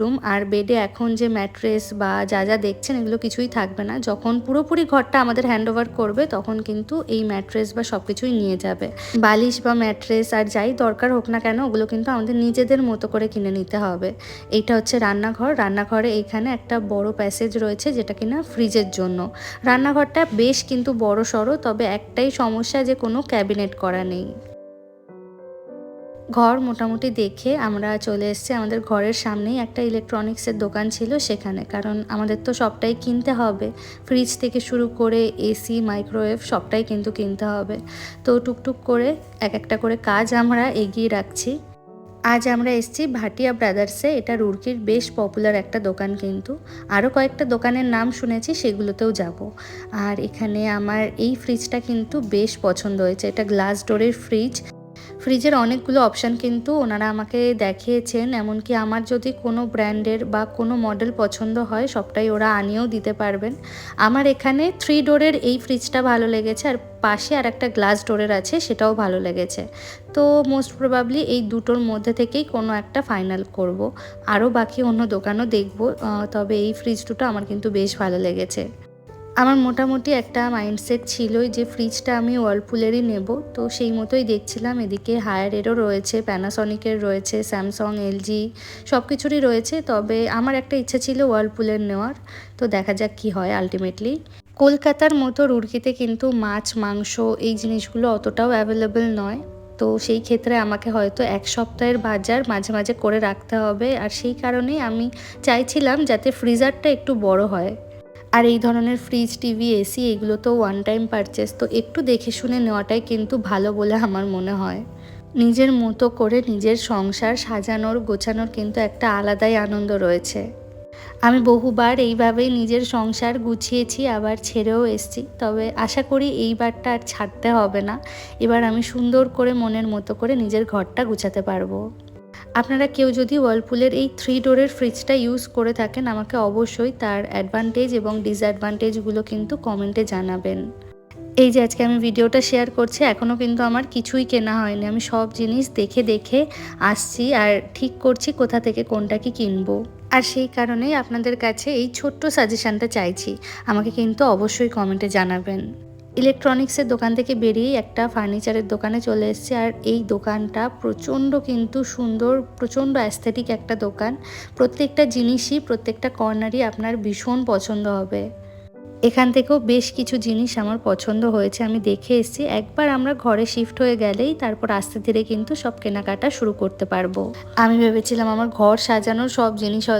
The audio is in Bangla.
রুম। আর বেডে এখন যে ম্যাট্রেস বা যা যা দেখছেন এগুলো কিছুই থাকবে না। যখন পুরোপুরি ঘরটা আমাদের হ্যান্ডওভার করবে তখন কিন্তু এই ম্যাট্রেস বা সব কিছুই নিয়ে যাবে। বালিশ বা ম্যাট্রেস আর যাই দরকার হোক না কেন ওগুলো কিন্তু আমাদের নিজেদের মতো করে কিনে নিতে হবে। এইটা হচ্ছে রান্নাঘর। রান্নাঘরে এইখানে একটা বড় প্যাসেজ রয়েছে যেটা কিনা ফ্রিজের জন্য। রান্নাঘরটা বেশ কিন্তু বড় সড়ো, তবে একটাই সমস্যা যে কোনো ক্যাবিনেট করা নেই। ঘর মোটামুটি দেখে আমরা চলে এসেছি আমাদের ঘরের সামনেই একটা ইলেকট্রনিক্সের দোকান ছিল সেখানে, কারণ আমাদের তো সবটাই কিনতে হবে। ফ্রিজ থেকে শুরু করে এসি, মাইক্রোওয়েভ সবটাই কিন্তু কিনতে হবে। তো টুকটুক করে এক একটা করে কাজ আমরা এগিয়ে রাখছি। আজ আমরা এসেছি ভাটিয়া ব্রাদার্সে। এটা রুরকির বেশ পপুলার একটা দোকান, কিন্তু আরও কয়েকটা দোকানের নাম শুনেছি, সেগুলোতেও যাব। আর এখানে আমার এই ফ্রিজটা কিন্তু বেশ পছন্দ হয়েছে। এটা গ্লাস ডোরের ফ্রিজ। ফ্রিজের অনেকগুলো অপশান কিন্তু ওনারা আমাকে দেখিয়েছেন, এমনকি আমার যদি কোনো ব্র্যান্ডের বা কোনো মডেল পছন্দ হয় সবটাই ওরা আনিয়েও দিতে পারবেন। আমার এখানে 3 ডোরের এই ফ্রিজটা ভালো লেগেছে, আর পাশে আর একটা গ্লাস ডোরের আছে সেটাও ভালো লেগেছে। তো মোস্ট প্রবাবলি এই দুটোর মধ্যে থেকেই কোনো একটা ফাইনাল করব। আরও বাকি অন্য দোকানও দেখব, তবে এই ফ্রিজ দুটো আমার কিন্তু বেশ ভালো লেগেছে। আমার মোটামুটি একটা মাইন্ডসেট ছিলই যে ফ্রিজটা আমি ওয়ার্লপুলেরই নেব। তো সেই মতোই দেখছিলাম। এদিকে হায়ারেরও রয়েছে, প্যানাসনিকের রয়েছে, স্যামসাং, এলজি সব কিছুরই রয়েছে। তবে আমার একটা ইচ্ছা ছিল ওয়ার্লপুলের নেওয়ার। তো দেখা যাক কি হয় আলটিমেটলি। কলকাতার মতো রুরকিতে কিন্তু মাছ, মাংস এই জিনিসগুলো অতটাও অ্যাভেলেবেল নয়। তো সেই ক্ষেত্রে আমাকে হয়তো এক সপ্তাহের বাজার মাঝে মাঝে করে রাখতে হবে। আর সেই কারণেই আমি চাইছিলাম যাতে ফ্রিজারটা একটু বড় হয়। আর এই ধরনের ফ্রিজ, টিভি, এসি এগুলো তো ওয়ান টাইম পারচেস, তো একটু দেখে শুনে নেওয়াটাই কিন্তু ভালো বলে আমার মনে হয়। নিজের মতো করে নিজের সংসার সাজানোর গোছানোর কিন্তু একটা আলাদাই আনন্দ রয়েছে। আমি বহুবার এইভাবেই নিজের সংসার গুছিয়েছি, আবার ছেড়েও এসেছি। তবে আশা করি এইবারটা আর ছাড়তে হবে না। এবার আমি সুন্দর করে মনের মতো করে নিজের ঘরটা গুছাতে পারবো। আপনারা কেউ যদি ওয়ার্লপুলের এই 3 ডোরের ফ্রিজটা ইউজ করে থাকেন আমাকে অবশ্যই তার অ্যাডভান্টেজ এবং ডিসঅ্যাডভান্টেজগুলো কিন্তু কমেন্টে জানাবেন। এই যে আজকে আমি ভিডিওটা শেয়ার করছি, এখনও কিন্তু আমার কিছুই কেনা হয়নি। আমি সব জিনিস দেখে দেখে আসছি আর ঠিক করছি কোথা থেকে কোনটা কি কিনবো। আর সেই কারণেই আপনাদের কাছে এই ছোট্ট সাজেশানটা চাইছি। আমাকে কিন্তু অবশ্যই কমেন্টে জানাবেন। ইলেকট্রনিক্সের দোকান থেকে বেরিয়েই একটা ফার্নিচারের দোকানে চলে এসেছি। আর এই দোকানটা প্রচণ্ড কিন্তু সুন্দর, প্রচণ্ড অ্যাস্থেটিক একটা দোকান। প্রত্যেকটা জিনিসই, প্রত্যেকটা কর্নারই আপনার ভীষণ পছন্দ হবে। এখান থেকেও বেশ কিছু জিনিস আমার পছন্দ হয়েছে, আমি দেখে এসেছি। একবার আমরা ঘরে শিফট হয়ে গেলেই তারপর আস্তে ধীরে কিন্তু সব কেনাকাটা শুরু করতে পারবো। আমি ভেবেছিলাম আমার ঘর সাজানোর সব জিনিস